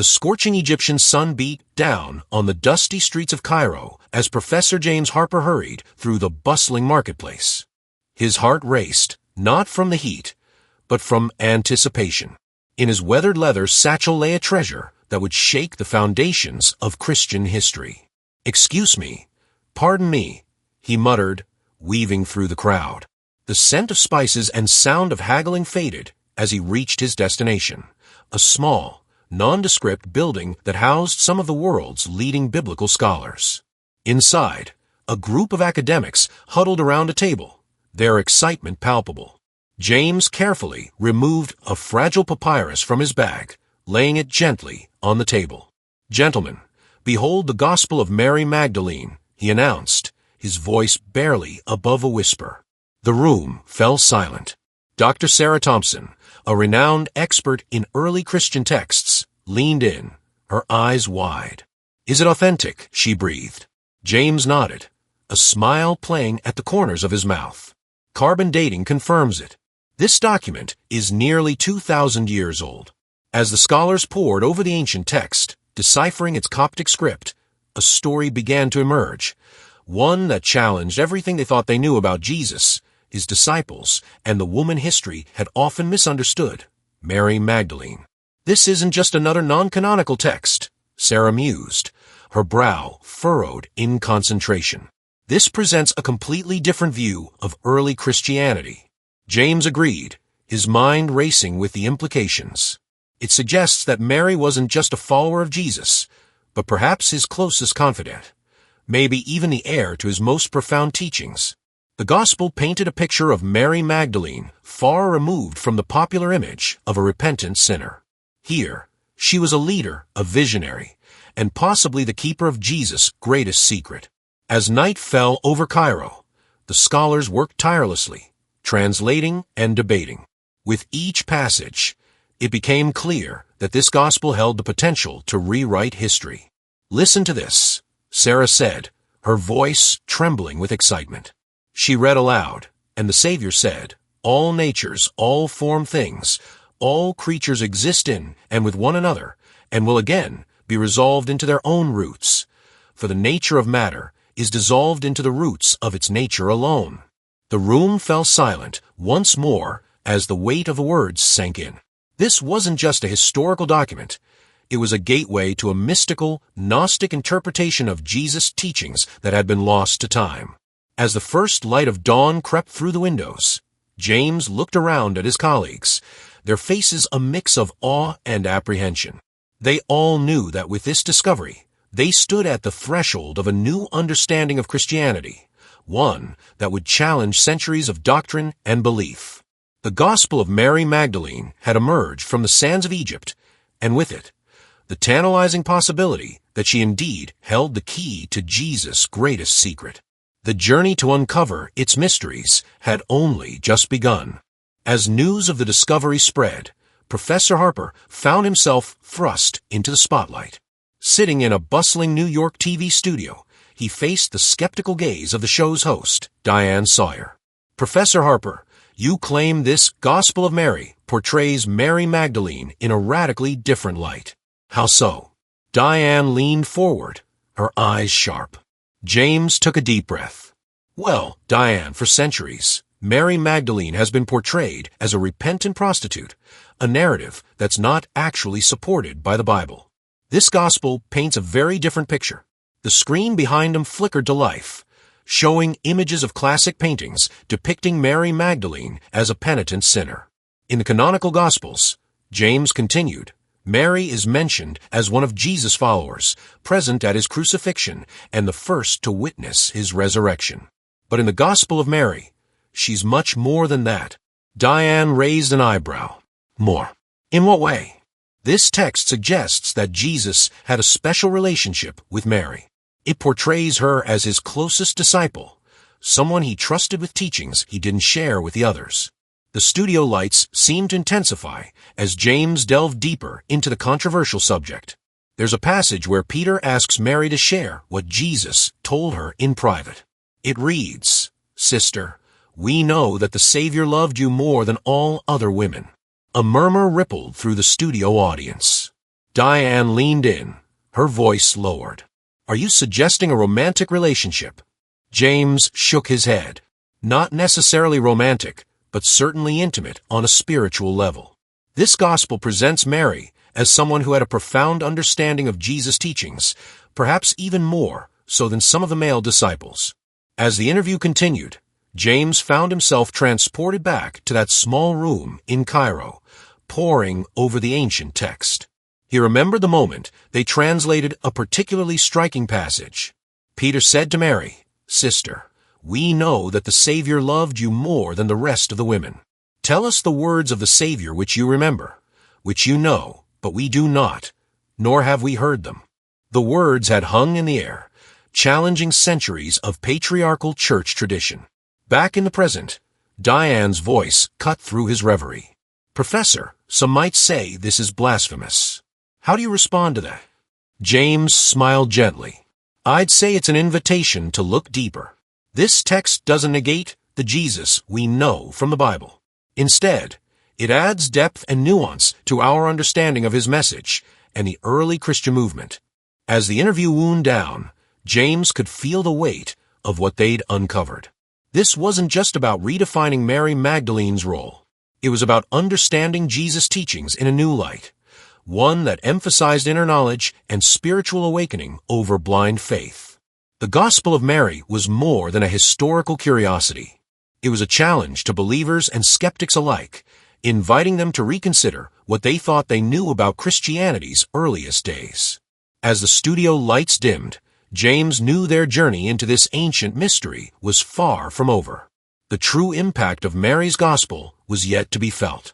The scorching Egyptian sun beat down on the dusty streets of Cairo as Professor James Harper hurried through the bustling marketplace. His heart raced, not from the heat, but from anticipation. In his weathered leather satchel lay a treasure that would shake the foundations of Christian history. "Excuse me, pardon me," he muttered, weaving through the crowd. The scent of spices and sound of haggling faded as he reached his destination, a small, nondescript building that housed some of the world's leading biblical scholars. Inside, a group of academics huddled around a table, their excitement palpable. James carefully removed a fragile papyrus from his bag, laying it gently on the table. "Gentlemen, behold the Gospel of Mary Magdalene," he announced, his voice barely above a whisper. The room fell silent. Dr. Sarah Thompson, a renowned expert in early Christian texts, leaned in, her eyes wide. "Is it authentic?" she breathed. James nodded, a smile playing at the corners of his mouth. "Carbon dating confirms it. This document is nearly 2,000 years old." As the scholars pored over the ancient text, deciphering its Coptic script, a story began to emerge, one that challenged everything they thought they knew about Jesus, his disciples, and the woman history had often misunderstood, Mary Magdalene. "This isn't just another non-canonical text," Sarah mused, her brow furrowed in concentration. "This presents a completely different view of early Christianity." James agreed, his mind racing with the implications. "It suggests that Mary wasn't just a follower of Jesus, but perhaps his closest confidant, maybe even the heir to his most profound teachings." The Gospel painted a picture of Mary Magdalene far removed from the popular image of a repentant sinner. Here, she was a leader, a visionary, and possibly the keeper of Jesus' greatest secret. As night fell over Cairo, the scholars worked tirelessly, translating and debating. With each passage, it became clear that this gospel held the potential to rewrite history. "Listen to this," Sarah said, her voice trembling with excitement. She read aloud, and the Savior said, "All natures, all formed things, all creatures exist in and with one another, and will again be resolved into their own roots. For the nature of matter is dissolved into the roots of its nature alone." The room fell silent once more as the weight of the words sank in. This wasn't just a historical document. It was a gateway to a mystical, Gnostic interpretation of Jesus' teachings that had been lost to time. As the first light of dawn crept through the windows, James looked around at his colleagues, their faces a mix of awe and apprehension. They all knew that with this discovery, they stood at the threshold of a new understanding of Christianity, one that would challenge centuries of doctrine and belief. The Gospel of Mary Magdalene had emerged from the sands of Egypt, and with it, the tantalizing possibility that she indeed held the key to Jesus' greatest secret. The journey to uncover its mysteries had only just begun. As news of the discovery spread, Professor Harper found himself thrust into the spotlight. Sitting in a bustling New York TV studio, he faced the skeptical gaze of the show's host, Diane Sawyer. "Professor Harper, you claim this Gospel of Mary portrays Mary Magdalene in a radically different light. How so?" Diane leaned forward, her eyes sharp. James took a deep breath. "Well, Diane, for centuries, Mary Magdalene has been portrayed as a repentant prostitute, a narrative that's not actually supported by the Bible. This gospel paints a very different picture." The screen behind him flickered to life, showing images of classic paintings depicting Mary Magdalene as a penitent sinner. In the canonical Gospels, James continued, Mary is mentioned as one of Jesus' followers, present at his crucifixion and the first to witness his resurrection. But in the Gospel of Mary, she's much more than that. Diane raised an eyebrow. "More? In what way?" "This text suggests that Jesus had a special relationship with Mary. It portrays her as his closest disciple, someone he trusted with teachings he didn't share with the others." The studio lights seemed to intensify as James delved deeper into the controversial subject. There's a passage where Peter asks Mary to share what Jesus told her in private. It reads, "Sister, we know that the Savior loved you more than all other women." A murmur rippled through the studio audience. Diane leaned in, her voice lowered. Are you suggesting a romantic relationship? James shook his head. Not necessarily romantic, but certainly intimate on a spiritual level. This gospel presents Mary as someone who had a profound understanding of Jesus' teachings, perhaps even more so than some of the male disciples. As the interview continued, James found himself transported back to that small room in Cairo, poring over the ancient text. He remembered the moment they translated a particularly striking passage. Peter said to Mary, "Sister, we know that the Savior loved you more than the rest of the women. Tell us the words of the Savior which you remember, which you know, but we do not, nor have we heard them." The words had hung in the air, challenging centuries of patriarchal church tradition. Back in the present, Diane's voice cut through his reverie. "Professor, some might say this is blasphemous. How do you respond to that?" James smiled gently. "I'd say it's an invitation to look deeper. This text doesn't negate the Jesus we know from the Bible. Instead, it adds depth and nuance to our understanding of his message and the early Christian movement." As the interview wound down, James could feel the weight of what they'd uncovered. This wasn't just about redefining Mary Magdalene's role. It was about understanding Jesus' teachings in a new light, one that emphasized inner knowledge and spiritual awakening over blind faith. The Gospel of Mary was more than a historical curiosity. It was a challenge to believers and skeptics alike, inviting them to reconsider what they thought they knew about Christianity's earliest days. As the studio lights dimmed, James knew their journey into this ancient mystery was far from over. The true impact of Mary's gospel was yet to be felt.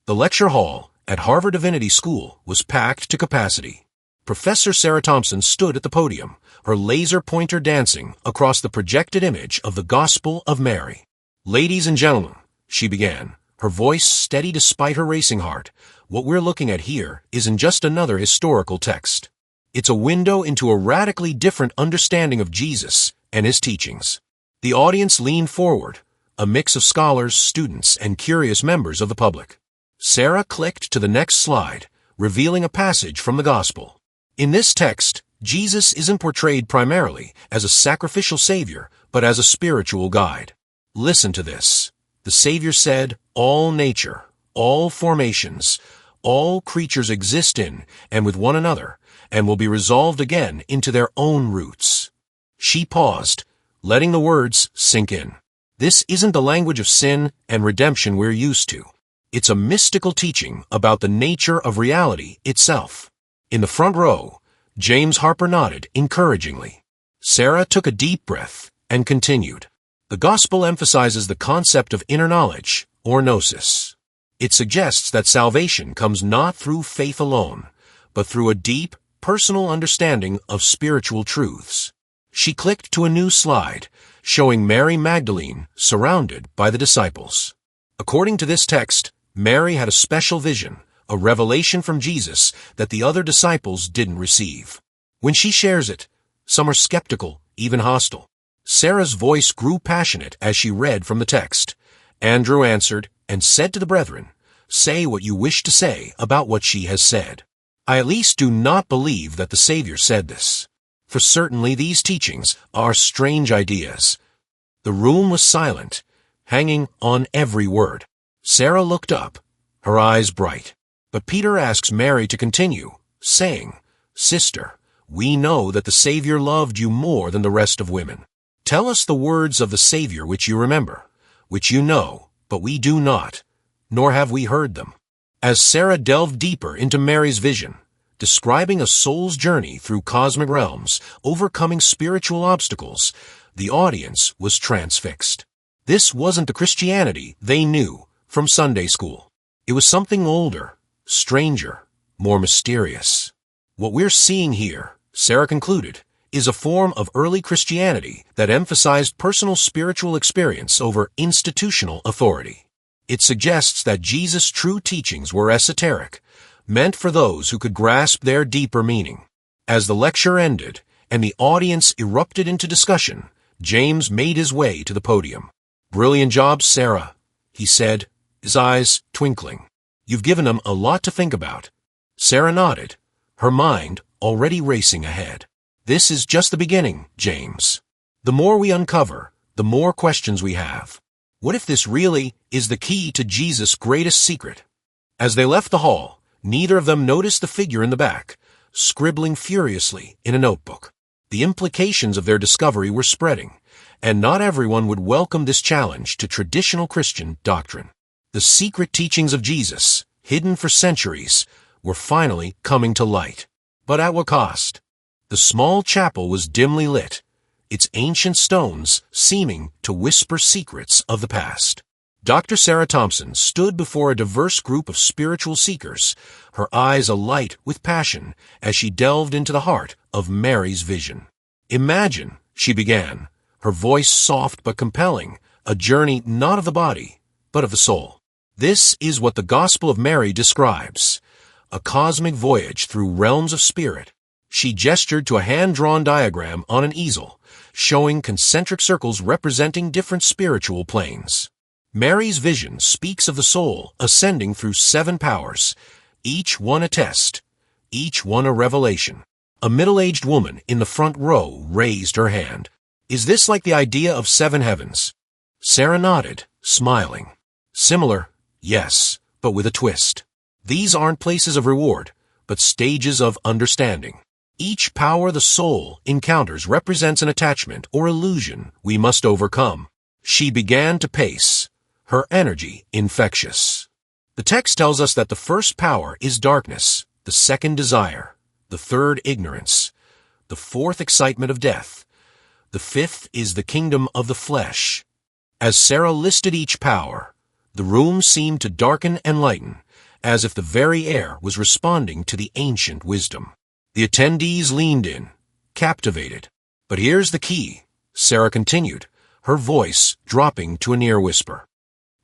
The lecture hall at Harvard Divinity School was packed to capacity. Professor Sarah Thompson stood at the podium, her laser pointer dancing across the projected image of the Gospel of Mary. "Ladies and gentlemen," she began, her voice steady despite her racing heart, "what we're looking at here isn't just another historical text. It's a window into a radically different understanding of Jesus and his teachings." The audience leaned forward, a mix of scholars, students, and curious members of the public. Sarah clicked to the next slide, revealing a passage from the Gospel. In this text, Jesus isn't portrayed primarily as a sacrificial Savior, but as a spiritual guide. Listen to this. The Savior said, "All nature, all formations, all creatures exist in and with one another, and will be resolved again into their own roots." She paused, letting the words sink in. This isn't the language of sin and redemption we're used to. It's a mystical teaching about the nature of reality itself. In the front row, James Harper nodded encouragingly. Sarah took a deep breath and continued. The Gospel emphasizes the concept of inner knowledge, or gnosis. It suggests that salvation comes not through faith alone, but through a deep, personal understanding of spiritual truths. She clicked to a new slide, showing Mary Magdalene surrounded by the disciples. According to this text, Mary had a special vision, a revelation from Jesus that the other disciples didn't receive. When she shares it, some are skeptical, even hostile. Sarah's voice grew passionate as she read from the text. Andrew answered and said to the brethren, "Say what you wish to say about what she has said." I at least do not believe that the Savior said this, for certainly these teachings are strange ideas. The room was silent, hanging on every word. Sarah looked up, her eyes bright. But Peter asks Mary to continue, saying, "Sister, we know that the Savior loved you more than the rest of women. Tell us the words of the Savior which you remember, which you know, but we do not, nor have we heard them." As Sarah delved deeper into Mary's vision, describing a soul's journey through cosmic realms, overcoming spiritual obstacles, the audience was transfixed. This wasn't the Christianity they knew from Sunday school. It was something older, stranger, more mysterious. What we're seeing here, Sarah concluded, is a form of early Christianity that emphasized personal spiritual experience over institutional authority. It suggests that Jesus' true teachings were esoteric, meant for those who could grasp their deeper meaning. As the lecture ended and the audience erupted into discussion, James made his way to the podium. "Brilliant job, Sarah," he said, his eyes twinkling. "You've given them a lot to think about." Sarah nodded, her mind already racing ahead. This is just the beginning, James. The more we uncover, the more questions we have. What if this really is the key to Jesus' greatest secret? As they left the hall, neither of them noticed the figure in the back, scribbling furiously in a notebook. The implications of their discovery were spreading, and not everyone would welcome this challenge to traditional Christian doctrine. The secret teachings of Jesus, hidden for centuries, were finally coming to light. But at what cost? The small chapel was dimly lit, its ancient stones seeming to whisper secrets of the past. Dr. Sarah Thompson stood before a diverse group of spiritual seekers, her eyes alight with passion as she delved into the heart of Mary's vision. Imagine, she began, her voice soft but compelling, a journey not of the body, but of the soul. This is what the Gospel of Mary describes, a cosmic voyage through realms of spirit. She gestured to a hand-drawn diagram on an easel, showing concentric circles representing different spiritual planes. Mary's vision speaks of the soul ascending through 7 powers, each one a test, each one a revelation. A middle-aged woman in the front row raised her hand. Is this like the idea of 7 heavens? Sarah nodded, smiling. Similar, yes, but with a twist. These aren't places of reward, but stages of understanding. Each power the soul encounters represents an attachment or illusion we must overcome. She began to pace, her energy infectious. The text tells us that the first power is darkness, the second desire, the third ignorance, the fourth excitement of death, the fifth is the kingdom of the flesh. As Sarah listed each power, the room seemed to darken and lighten, as if the very air was responding to the ancient wisdom. The attendees leaned in, captivated. But here's the key, Sarah continued, her voice dropping to a near whisper.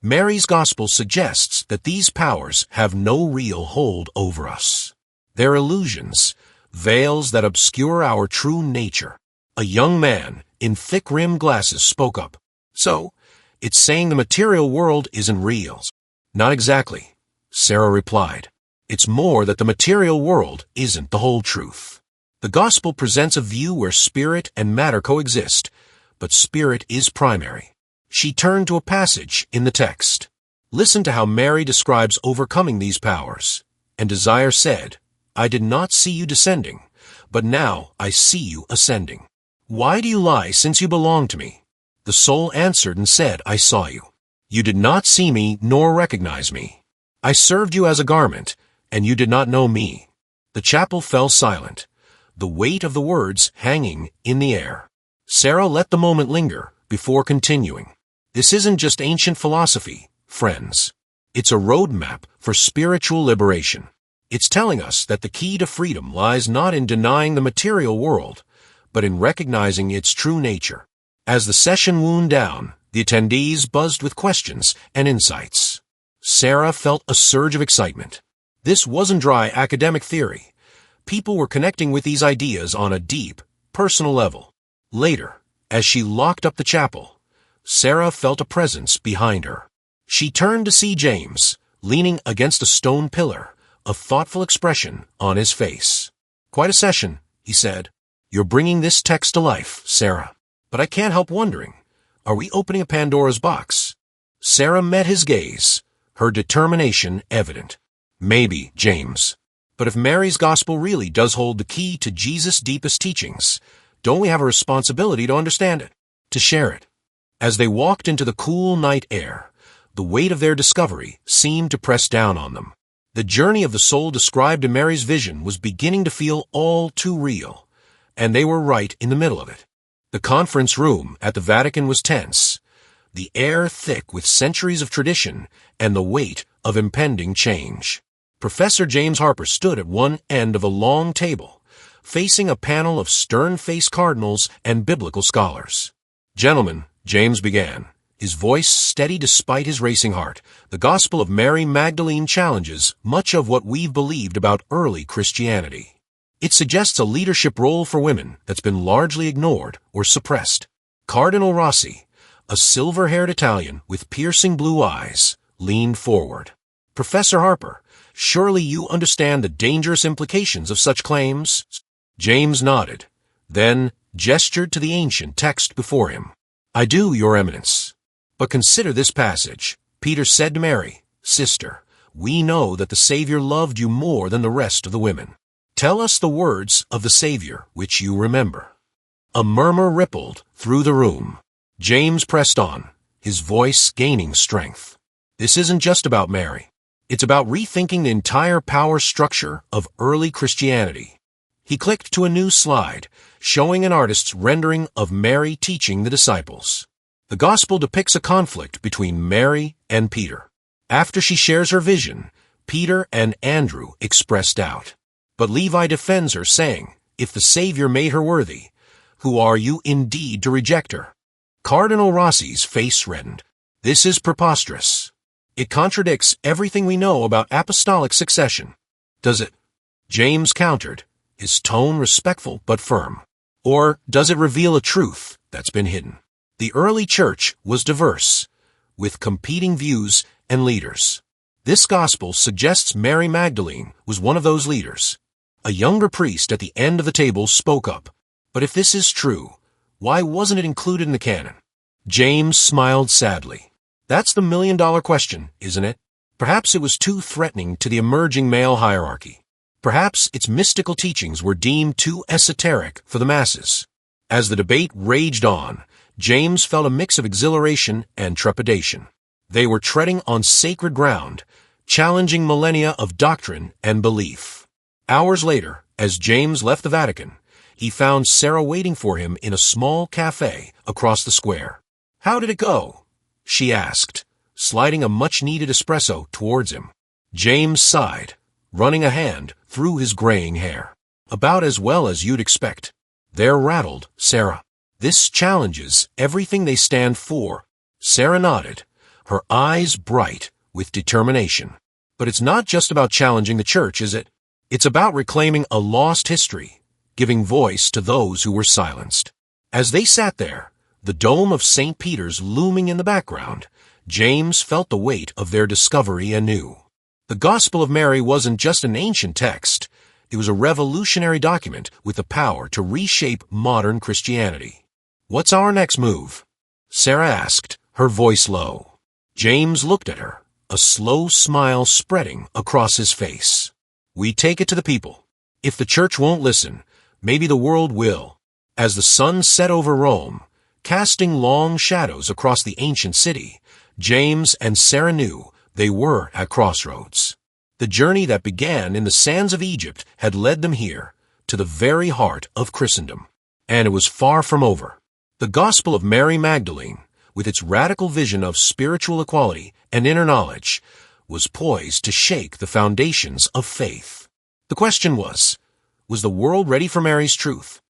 Mary's Gospel suggests that these powers have no real hold over us. They're illusions, veils that obscure our true nature. A young man in thick-rimmed glasses spoke up. So, it's saying the material world isn't real. Not exactly, Sarah replied. It's more that the material world isn't the whole truth. The Gospel presents a view where spirit and matter coexist, but spirit is primary. She turned to a passage in the text. Listen to how Mary describes overcoming these powers. And desire said, I did not see you descending, but now I see you ascending. Why do you lie since you belong to me? The soul answered and said, I saw you. You did not see me nor recognize me. I served you as a garment, and you did not know me. The chapel fell silent, the weight of the words hanging in the air. Sarah let the moment linger before continuing. This isn't just ancient philosophy, friends. It's a roadmap for spiritual liberation. It's telling us that the key to freedom lies not in denying the material world, but in recognizing its true nature. As the session wound down, the attendees buzzed with questions and insights. Sarah felt a surge of excitement. This wasn't dry academic theory. People were connecting with these ideas on a deep, personal level. Later, as she locked up the chapel, Sarah felt a presence behind her. She turned to see James, leaning against a stone pillar, a thoughtful expression on his face. Quite a session, he said. You're bringing this text to life, Sarah. But I can't help wondering, are we opening a Pandora's box? Sarah met his gaze, her determination evident. Maybe, James. But if Mary's Gospel really does hold the key to Jesus' deepest teachings, don't we have a responsibility to understand it, to share it? As they walked into the cool night air, the weight of their discovery seemed to press down on them. The journey of the soul described in Mary's vision was beginning to feel all too real, and they were right in the middle of it. The conference room at the Vatican was tense, the air thick with centuries of tradition and the weight of impending change. Professor James Harper stood at one end of a long table, facing a panel of stern-faced cardinals and biblical scholars. Gentlemen, James began, his voice steady despite his racing heart. The Gospel of Mary Magdalene challenges much of what we've believed about early Christianity. It suggests a leadership role for women that's been largely ignored or suppressed. Cardinal Rossi, a silver-haired Italian with piercing blue eyes, leaned forward. Professor Harper, Surely you understand the dangerous implications of such claims? James nodded, then gestured to the ancient text before him. I do, Your Eminence. But consider this passage. Peter said to Mary, Sister, we know that the Savior loved you more than the rest of the women. Tell us the words of the Savior which you remember. A murmur rippled through the room. James pressed on, his voice gaining strength. This isn't just about Mary. It's about rethinking the entire power structure of early Christianity. He clicked to a new slide, showing an artist's rendering of Mary teaching the disciples. The Gospel depicts a conflict between Mary and Peter. After she shares her vision, Peter and Andrew express doubt. But Levi defends her, saying, If the Savior made her worthy, who are you indeed to reject her? Cardinal Rossi's face reddened. This is preposterous. It contradicts everything we know about apostolic succession. Does it? James countered, his tone respectful but firm. Or does it reveal a truth that's been hidden? The early church was diverse, with competing views and leaders. This gospel suggests Mary Magdalene was one of those leaders. A younger priest at the end of the table spoke up. But if this is true, why wasn't it included in the canon? James smiled sadly. That's the million-dollar question, isn't it? Perhaps it was too threatening to the emerging male hierarchy. Perhaps its mystical teachings were deemed too esoteric for the masses. As the debate raged on, James felt a mix of exhilaration and trepidation. They were treading on sacred ground, challenging millennia of doctrine and belief. Hours later, as James left the Vatican, he found Sarah waiting for him in a small cafe across the square. How did it go? She asked, sliding a much-needed espresso towards him. James sighed, running a hand through his graying hair. About as well as you'd expect. They're rattled, Sarah. This challenges everything they stand for. Sarah nodded, her eyes bright with determination. But it's not just about challenging the church, is it? It's about reclaiming a lost history, giving voice to those who were silenced. As they sat there, the dome of St. Peter's looming in the background, James felt the weight of their discovery anew. The Gospel of Mary wasn't just an ancient text. It was a revolutionary document with the power to reshape modern Christianity. What's our next move? Sarah asked, her voice low. James looked at her, a slow smile spreading across his face. We take it to the people. If the church won't listen, maybe the world will. As the sun set over Rome, casting long shadows across the ancient city, James and Sarah knew they were at crossroads. The journey that began in the sands of Egypt had led them here, to the very heart of Christendom. And it was far from over. The Gospel of Mary Magdalene, with its radical vision of spiritual equality and inner knowledge, was poised to shake the foundations of faith. The question was the world ready for Mary's truth?